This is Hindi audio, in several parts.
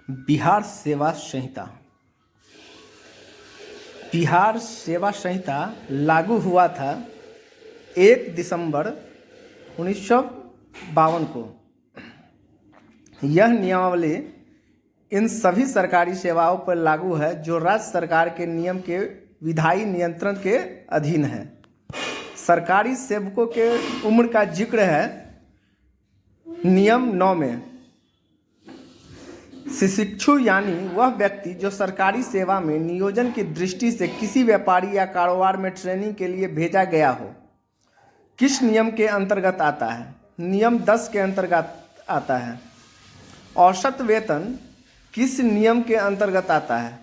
बिहार सेवा संहिता। बिहार सेवा संहिता लागू हुआ था 1 दिसंबर 1952 को। यह नियमावली इन सभी सरकारी सेवाओं पर लागू है जो राज्य सरकार के नियम के विधायी नियंत्रण के अधीन है। सरकारी सेवकों के उम्र का जिक्र है नियम 9 में। शिक्षु यानी वह व्यक्ति जो सरकारी सेवा में नियोजन की दृष्टि से किसी व्यापारी या कारोबार में ट्रेनिंग के लिए भेजा गया हो। किस नियम के अंतर्गत आता है? नियम 10 के अंतर्गत आता है। औसत वेतन किस नियम के अंतर्गत आता है?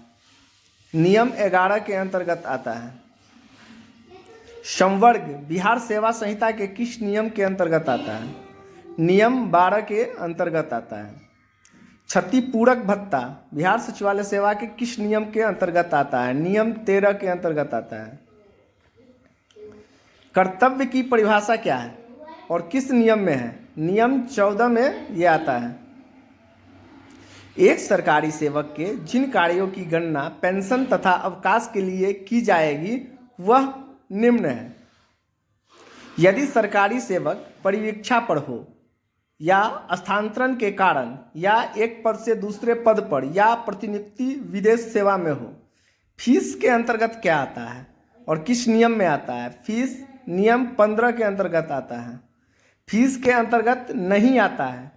नियम 11 के अंतर्गत आता है। संवर्ग बिहार सेवा संहिता के किस नियम के अंतर्गत आता है? नियम 12 के अंतर्गत आता है। क्षतिपूरक भत्ता बिहार सचिवालय सेवा के किस नियम के अंतर्गत आता है? नियम 13 के अंतर्गत आता है। कर्तव्य की परिभाषा क्या है और किस नियम में है? नियम 14 में यह आता है। एक सरकारी सेवक के जिन कार्यों की गणना पेंशन तथा अवकाश के लिए की जाएगी वह निम्न है। यदि सरकारी सेवक परिवीक्षा पर हो या स्थानांतरण के कारण या एक पद से दूसरे पद पर या प्रतिनियुक्ति विदेश सेवा में हो। फीस के अंतर्गत क्या आता है और किस नियम में आता है? फीस नियम 15 के अंतर्गत आता है। फीस के अंतर्गत नहीं आता है,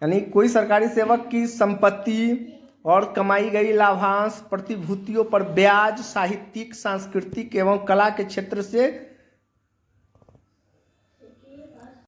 यानी कोई सरकारी सेवक की संपत्ति और कमाई गई लाभांश प्रतिभूतियों पर ब्याज साहित्यिक सांस्कृतिक एवं कला के क्षेत्र से